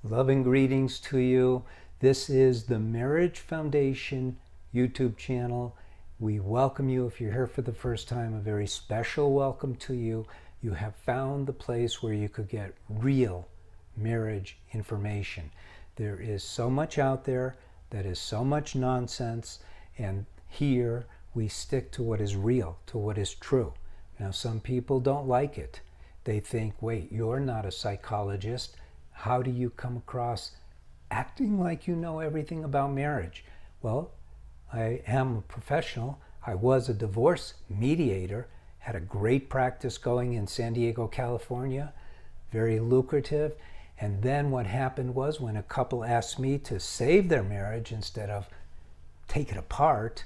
Loving greetings to you. This is the Marriage Foundation YouTube channel. We welcome you if you're here for the first time. A very special welcome to you. You have found the place where you could get real marriage information. There is so much out there that is so much nonsense, and here we stick to what is real, to what is true. Now, some people don't like it. They think, wait, you're not a psychologist. How do you come across acting like you know everything about marriage? Well, I am a professional. I was a divorce mediator, had a great practice going in San Diego, California, very lucrative. And then what happened was when a couple asked me to save their marriage instead of take it apart,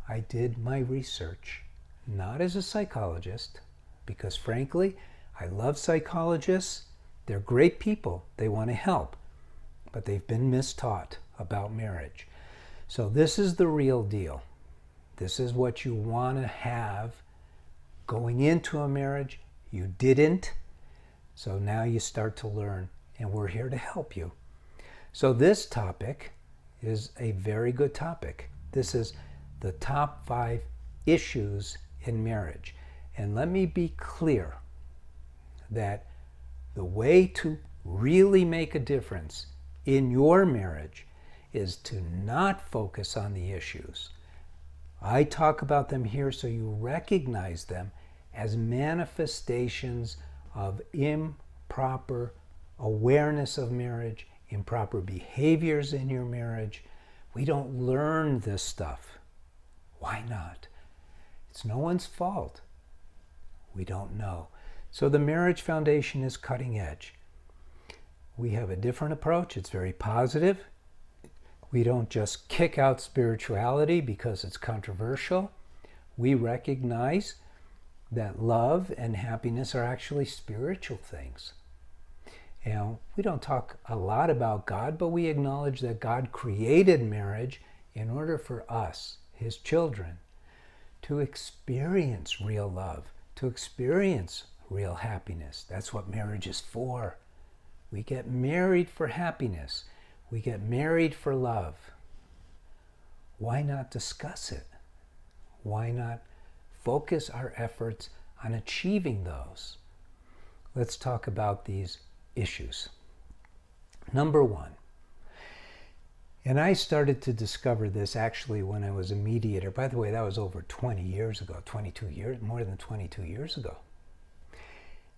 I did my research, not as a psychologist, because frankly, I love psychologists. They're great people. They want to help, but they've been mistaught about marriage. So this is the real deal. This is what you want to have going into a marriage. You didn't. So now you start to learn, and we're here to help you. So this topic is a very good topic. This is the top 5 issues in marriage. And let me be clear that the way to really make a difference in your marriage is to not focus on the issues. I talk about them here so you recognize them as manifestations of improper awareness of marriage, improper behaviors in your marriage. We don't learn this stuff. Why not? It's no one's fault. We don't know. So the Marriage Foundation is cutting edge. We have a different approach. It's very positive. We don't just kick out spirituality because it's controversial. We recognize that love and happiness are actually spiritual things. And we don't talk a lot about God, but we acknowledge that God created marriage in order for us, His children, to experience real love, to experience real happiness. That's what marriage is for. We get married for happiness. We get married for love. Why not discuss it? Why not focus our efforts on achieving those? Let's talk about these issues. Number 1, and I started to discover this actually when I was a mediator. By the way, that was over 20 years ago, 22 years, more than 22 years ago.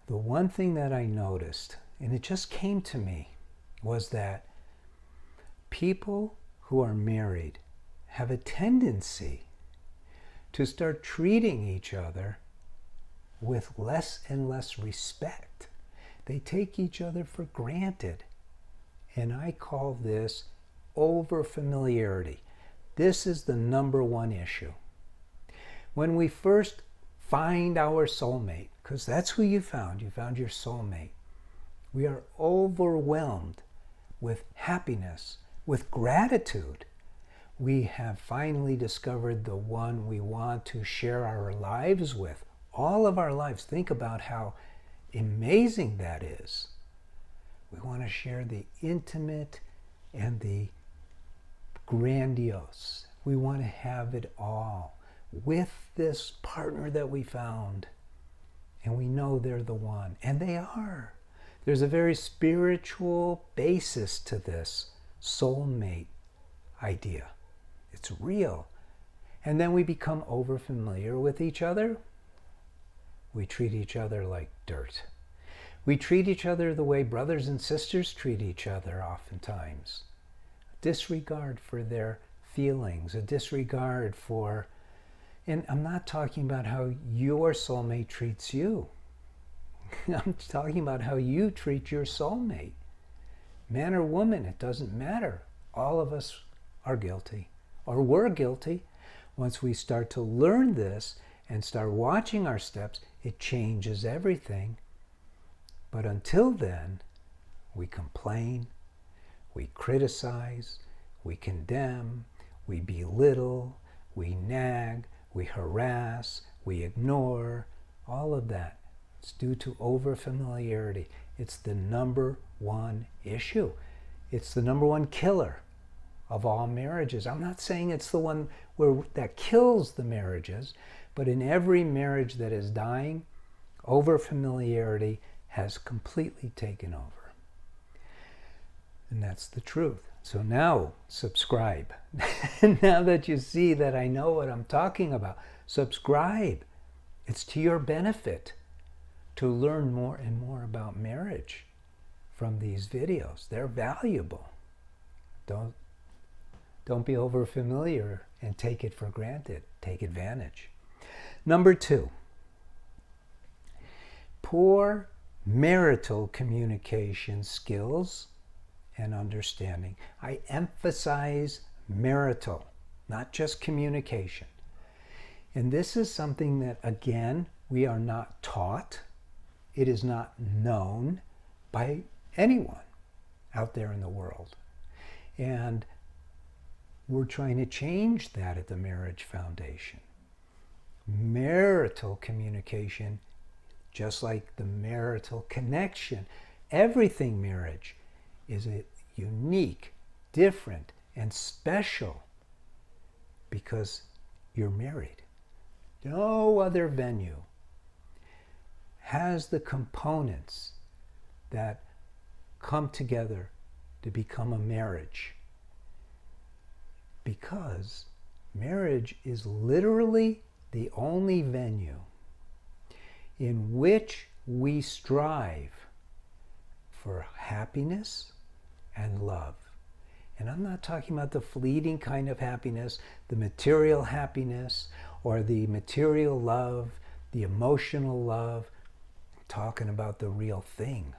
The one thing that I noticed, and it just came to me, was that people who are married have a tendency to start treating each other with less and less respect. They take each other for granted. And I call this over-familiarity. This is the number 1 issue. When we first find our soulmate, because that's who you found your soulmate, we are overwhelmed with happiness, with gratitude. We have finally discovered the one we want to share our lives with, all of our lives. Think about how amazing that is. We want to share the intimate and the grandiose. We want to have it all with this partner that we found. And we know they're the one. And they are. There's a very spiritual basis to this soulmate idea. It's real. And then we become over-familiar with each other. We treat each other like dirt. We treat each other the way brothers and sisters treat each other oftentimes. A disregard for their feelings, a disregard for... And I'm not talking about how your soulmate treats you. I'm talking about how you treat your soulmate. Man or woman, it doesn't matter. All of us are guilty, or were guilty. Once we start to learn this and start watching our steps, it changes everything. But until then, we complain, we criticize, we condemn, we belittle, we nag, we harass, we ignore, all of that. It's due to over-familiarity. It's the number one issue. It's the number one killer of all marriages. I'm not saying it's the one that kills the marriages, but in every marriage that is dying, over familiarity has completely taken over. And that's the truth. So now, subscribe. Now that you see that I know what I'm talking about, subscribe. It's to your benefit to learn more and more about marriage from these videos. They're valuable. Don't be over familiar and take it for granted. Take advantage. Number 2, poor marital communication skills and understanding. I emphasize marital, not just communication. And this is something that, again, we are not taught. It is not known by anyone out there in the world. And we're trying to change that at the Marriage Foundation. Marital communication, just like the marital connection, everything marriage is a unique, different, and special because you're married. No other venue has the components that come together to become a marriage, because marriage is literally the only venue in which we strive for happiness and love. And I'm not talking about the fleeting kind of happiness, the material happiness, or the material love, the emotional love. I'm talking about the real thing.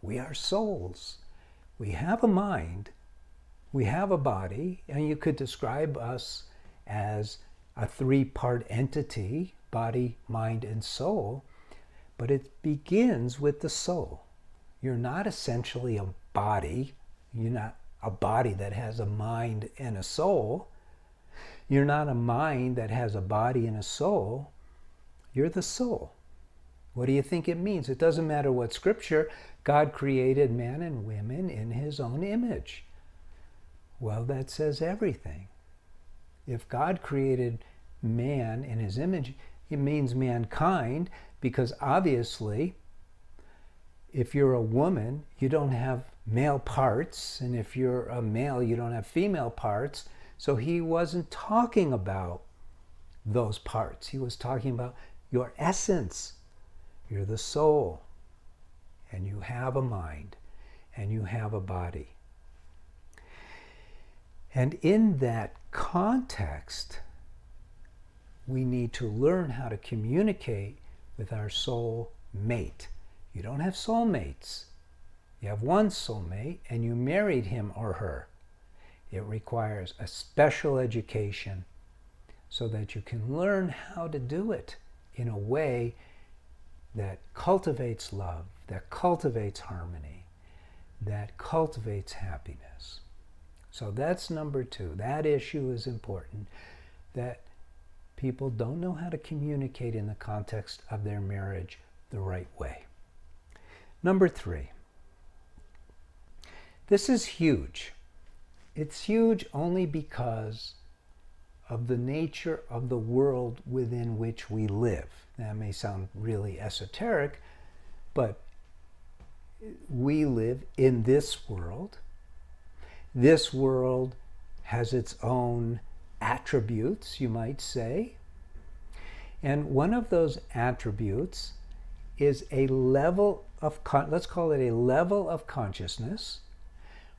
We are souls. We have a mind. We have a body. And you could describe us as a 3-part entity, body, mind, and soul. But it begins with the soul. You're not essentially a body. You're not a body that has a mind and a soul. You're not a mind that has a body and a soul. You're the soul. What do you think it means? It doesn't matter what scripture. God created man and women in his own image. Well, that says everything. If God created man in his image, it means mankind, because obviously, if you're a woman, you don't have male parts, and if you're a male, you don't have female parts. So he wasn't talking about those parts. He was talking about your essence. You're the soul, and you have a mind, and you have a body. And in that context, we need to learn how to communicate with our soul mate. You don't have soulmates. You have one soulmate, and you married him or her. It requires a special education so that you can learn how to do it in a way that cultivates love, that cultivates harmony, that cultivates happiness. So that's number 2. That issue is important, that people don't know how to communicate in the context of their marriage the right way. Number 3. This is huge. It's huge only because of the nature of the world within which we live. That may sound really esoteric, but we live in this world. This world has its own attributes, you might say. And one of those attributes is a level of, let's call it a level of consciousness,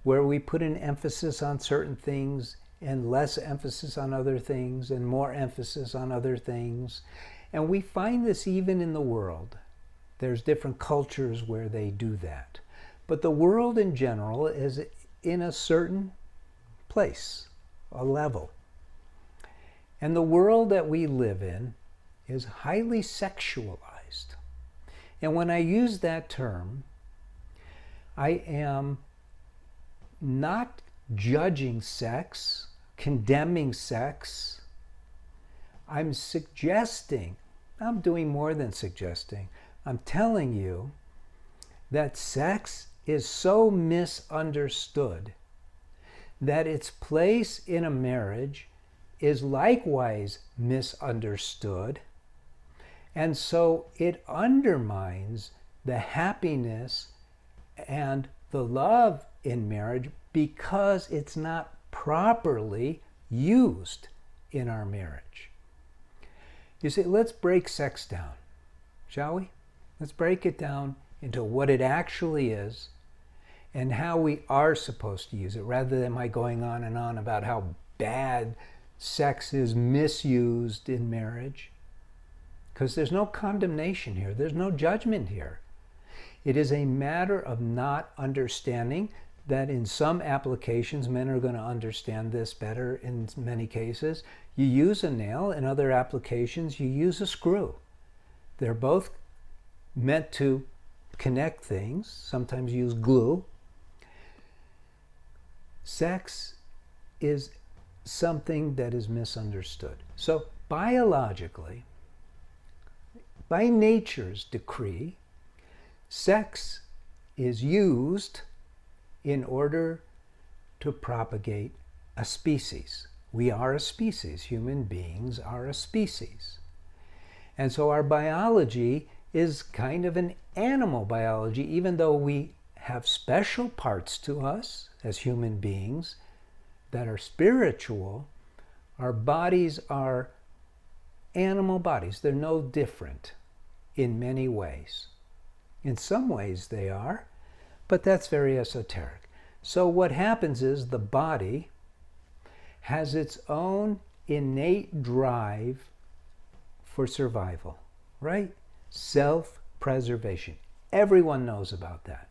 where we put an emphasis on certain things and less emphasis on other things and more emphasis on other things. And we find this even in the world. There's different cultures where they do that. But the world in general is in a certain place, a level. And the world that we live in is highly sexualized. And when I use that term, I am not judging sex, condemning sex. I'm suggesting, I'm doing more than suggesting, I'm telling you that sex is so misunderstood that its place in a marriage is likewise misunderstood, and so it undermines the happiness and the love in marriage because it's not properly used in our marriage. You see, let's break sex down, shall we? Let's break it down into what it actually is and how we are supposed to use it, rather than my going on and on about how bad sex is misused in marriage. Because there's no condemnation here. There's no judgment here. It is a matter of not understanding that in some applications, men are going to understand this better in many cases. You use a nail. In other applications, you use a screw. They're both meant to connect things. Sometimes you use glue. Sex is something that is misunderstood. So biologically, by nature's decree, sex is used in order to propagate a species. We are a species. Human beings are a species. And so our biology is kind of an animal biology, even though we have special parts to us as human beings that are spiritual. Our bodies are animal bodies. They're no different in many ways. In some ways they are, but that's very esoteric. So what happens is the body has its own innate drive for survival, right? Self-preservation. Everyone knows about that.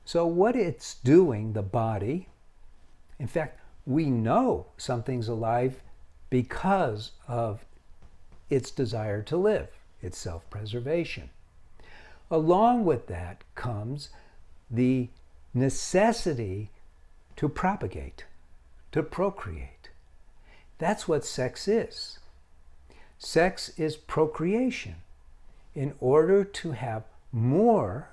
So what it's doing, the body, in fact, we know something's alive because of its desire to live, its self-preservation. Along with that comes the necessity to propagate, to procreate. That's what sex is. Sex is procreation in order to have more,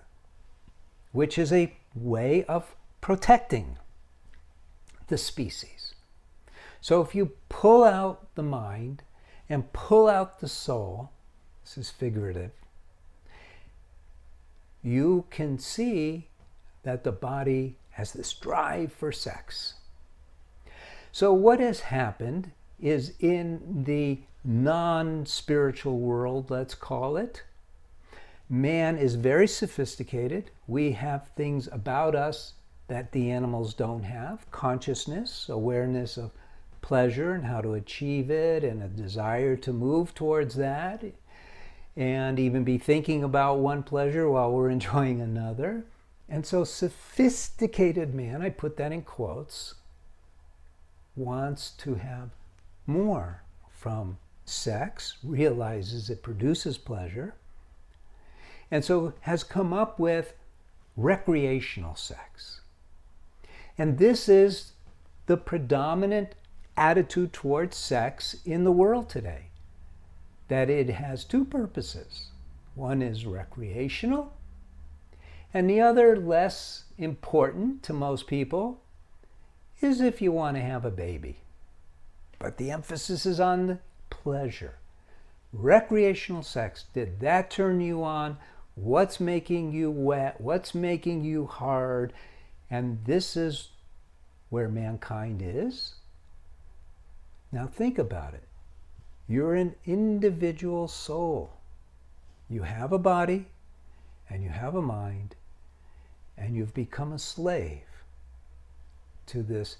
which is a way of protecting the species. So if you pull out the mind and pull out the soul, this is figurative, you can see that the body has this drive for sex. So what has happened is, in the non-spiritual world, let's call it, man is very sophisticated. We have things about us that the animals don't have: consciousness, awareness of pleasure and how to achieve it, and a desire to move towards that, and even be thinking about one pleasure while we're enjoying another. And so sophisticated man, I put that in quotes, wants to have more from sex, realizes it produces pleasure, and so has come up with recreational sex. And this is the predominant attitude towards sex in the world today, that it has two purposes. One is recreational, and the other, less important to most people, is if you want to have a baby. But the emphasis is on the pleasure. Recreational sex, did that turn you on? What's making you wet? What's making you hard? And this is where mankind is. Now think about it. You're an individual soul. You have a body and you have a mind, and you've become a slave to this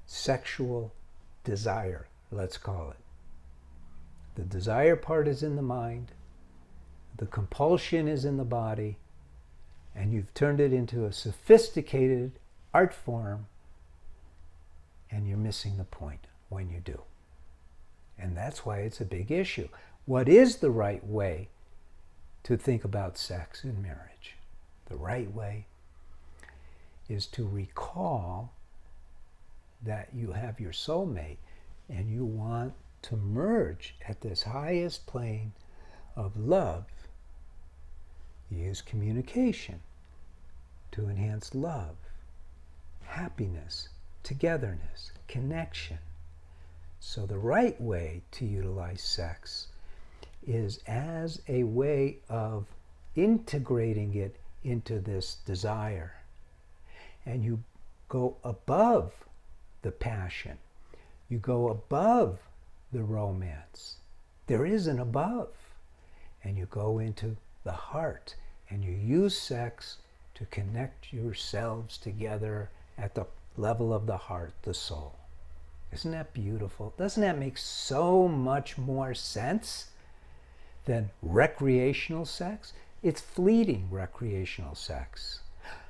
sexual desire, let's call it. The desire part is in the mind, the compulsion is in the body, and you've turned it into a sophisticated art form, and you're missing the point when you do. And that's why it's a big issue. What is the right way to think about sex in marriage? The right way is to recall that you have your soulmate and you want to merge at this highest plane of love You use communication to enhance love, happiness, togetherness, connection. So the right way to utilize sex is as a way of integrating it into this desire. And you go above the passion. You go above the romance. There is an above. And you go into the heart. And you use sex to connect yourselves together at the level of the heart, the soul. Isn't that beautiful? Doesn't that make so much more sense than recreational sex? It's fleeting recreational sex.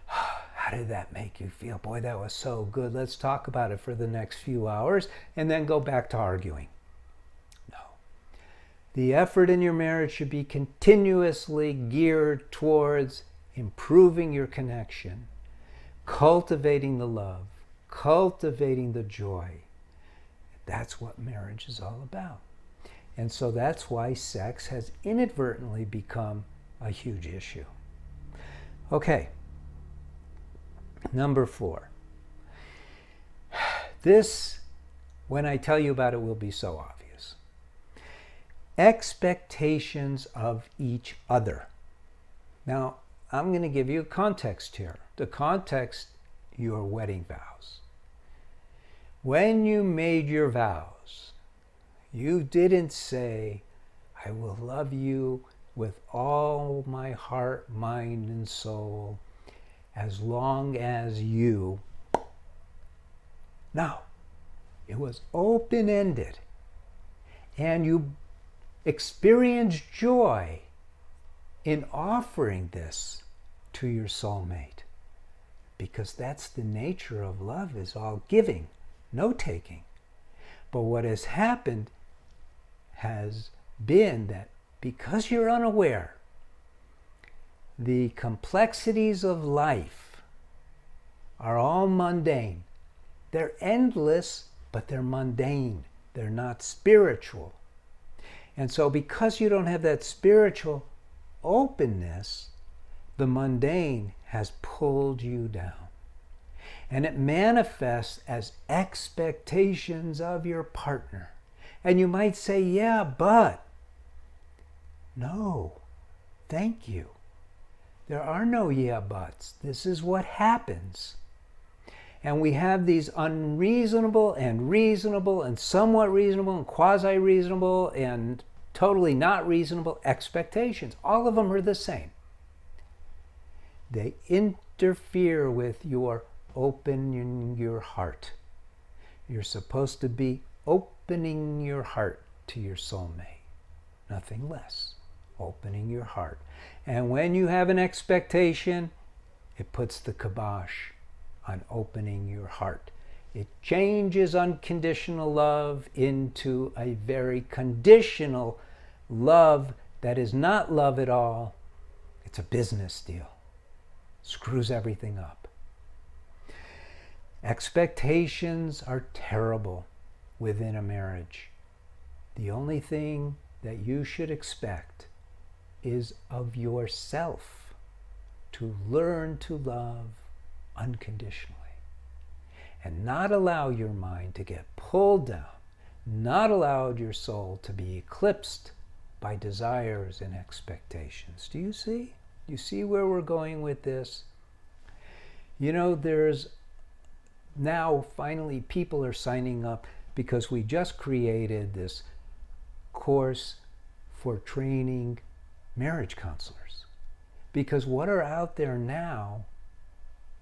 How did that make you feel? Boy, that was so good. Let's talk about it for the next few hours and then go back to arguing. No. The effort in your marriage should be continuously geared towards improving your connection, cultivating the love, cultivating the joy. That's what marriage is all about. And so that's why sex has inadvertently become a huge issue. Okay, number 4. This, when I tell you about it, will be so obvious. Expectations of each other. Now, I'm going to give you a context here. The context, your wedding vows. When you made your vows, you didn't say, I will love you with all my heart, mind, and soul as long as you. No, it was open-ended. And you experienced joy in offering this to your soulmate. Because that's the nature of love, is all giving, no taking. But what has happened has been that because you're unaware, the complexities of life are all mundane. They're endless, but they're mundane. They're not spiritual. And so because you don't have that spiritual openness, the mundane has pulled you down. And it manifests as expectations of your partner. And you might say, yeah, but. No, thank you. There are no yeah, buts. This is what happens. And we have these unreasonable and reasonable and somewhat reasonable and quasi-reasonable and totally not reasonable expectations. All of them are the same. They interfere with your opening your heart. You're supposed to be opening your heart to your soulmate. Nothing less. Opening your heart. And when you have an expectation, it puts the kibosh on opening your heart. It changes unconditional love into a very conditional love that is not love at all. It's a business deal. Screws everything up. Expectations are terrible within a marriage. The only thing that you should expect is of yourself to learn to love unconditionally and not allow your mind to get pulled down, not allow your soul to be eclipsed by desires and expectations. Do you see? You see where we're going with this? You know, there's now finally people are signing up because we just created this course for training marriage counselors. Because what are out there now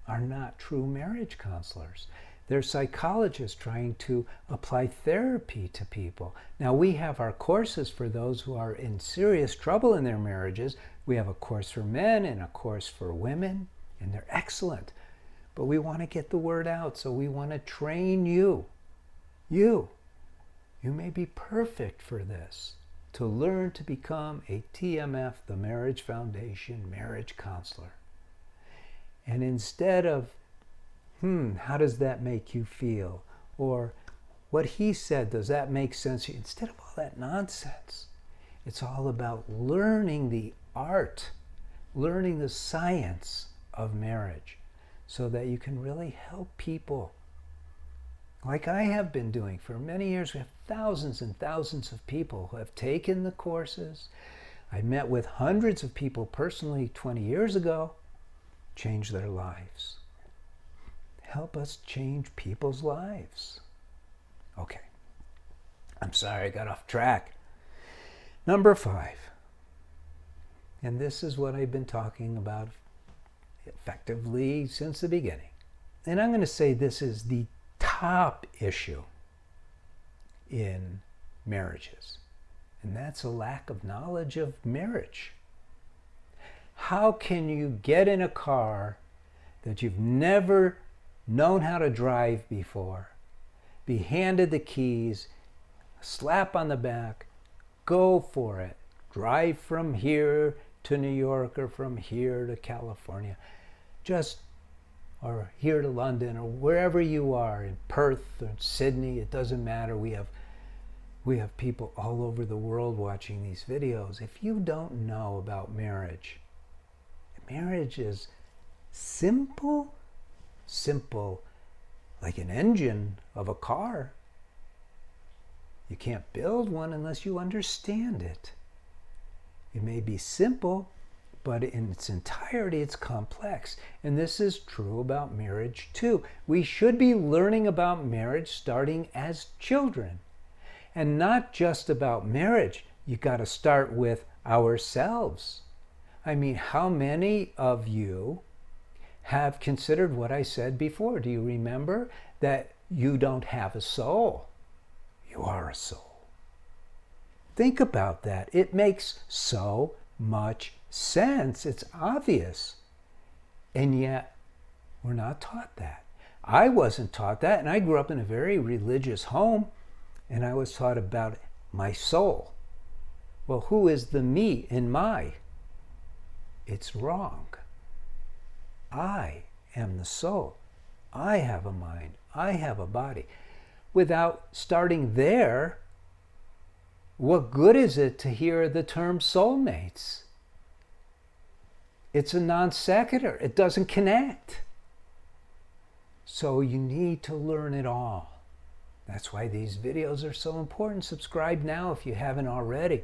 are not true marriage counselors. They're psychologists trying to apply therapy to people. Now, we have our courses for those who are in serious trouble in their marriages. We have a course for men and a course for women, and they're excellent. But we want to get the word out, so we want to train you. You may be perfect for this, to learn to become a TMF, the Marriage Foundation marriage counselor. And instead of, how does that make you feel? Or what he said, does that make sense? Instead of all that nonsense, it's all about learning the art, learning the science of marriage so that you can really help people. Like I have been doing for many years. We have thousands and thousands of people who have taken the courses. I met with hundreds of people personally 20 years ago, changed their lives. Help us change people's lives. Okay. I'm sorry I got off track. Number 5. And this is what I've been talking about effectively since the beginning. And I'm going to say this is the top issue in marriages. And that's a lack of knowledge of marriage. How can you get in a car that you've never known how to drive before, be handed the keys, a slap on the back, go for it, drive from here to New York or from here to California, or here to London or wherever you are, in Perth or Sydney, it doesn't matter. We have people all over the world watching these videos. If you don't know about marriage is simple like an engine of a car. You can't build one unless you understand it. It may be simple, but in its entirety, it's complex. And this is true about marriage too. We should be learning about marriage starting as children. And not just about marriage. You got to start with ourselves. I mean, how many of you have considered what I said before? Do you remember that you don't have a soul? You are a soul. Think about that. It makes so much sense. It's obvious. And yet, we're not taught that. I wasn't taught that, and I grew up in a very religious home, and I was taught about my soul. Well, who is the me in my? It's wrong. I am the soul. I have a mind. I have a body. Without starting there, what good is it to hear the term soulmates? It's a non sequitur. It doesn't connect. So you need to learn it all. That's why these videos are so important. Subscribe now if you haven't already.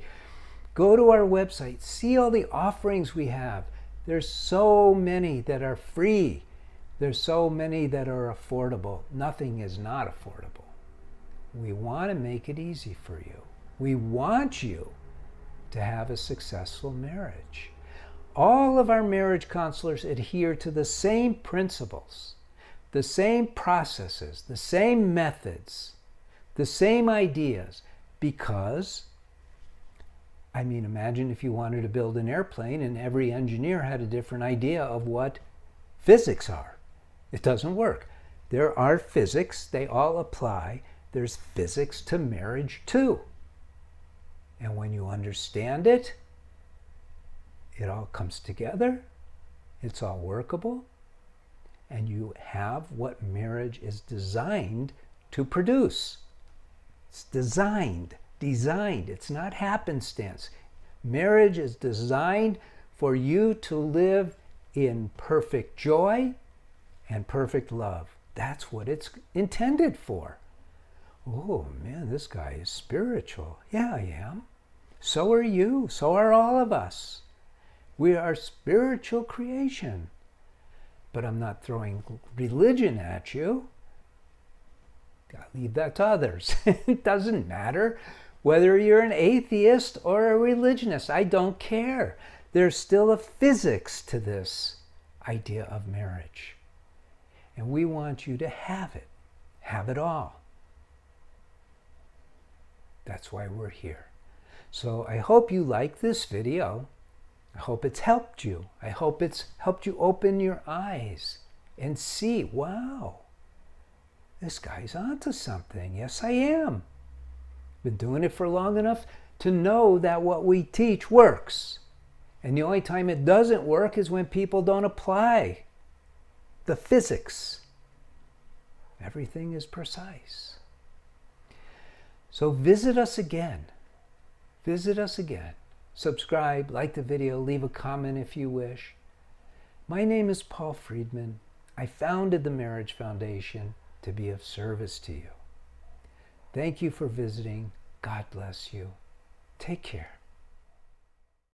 Go to our website. See all the offerings we have. There's so many that are free. There's so many that are affordable. Nothing is not affordable. We want to make it easy for you. We want you to have a successful marriage. All of our marriage counselors adhere to the same principles, the same processes, the same methods, the same ideas, because, I mean, imagine if you wanted to build an airplane and every engineer had a different idea of what physics are. It doesn't work. There are physics, they all apply. There's physics to marriage too. And when you understand it, it all comes together, it's all workable, and you have what marriage is designed to produce. It's designed. It's not happenstance. Marriage is designed for you to live in perfect joy and perfect love. That's what it's intended for. Oh man, this guy is spiritual. Yeah, I am. So are you. So are all of us. We are spiritual creation. But I'm not throwing religion at you. Gotta leave that to others. It doesn't matter whether you're an atheist or a religionist. I don't care. There's still a physics to this idea of marriage. And we want you to have it. Have it all. That's why we're here. So I hope you like this video. I hope it's helped you. I hope it's helped you open your eyes and see, wow, this guy's onto something. Yes, I am. Been doing it for long enough to know that what we teach works. And the only time it doesn't work is when people don't apply the physics. Everything is precise. So visit us again. Visit us again. subscribe, like the video, leave a comment if you wish. My name is Paul Friedman. I founded the Marriage Foundation to be of service to you. Thank you for visiting. God bless you. Take care.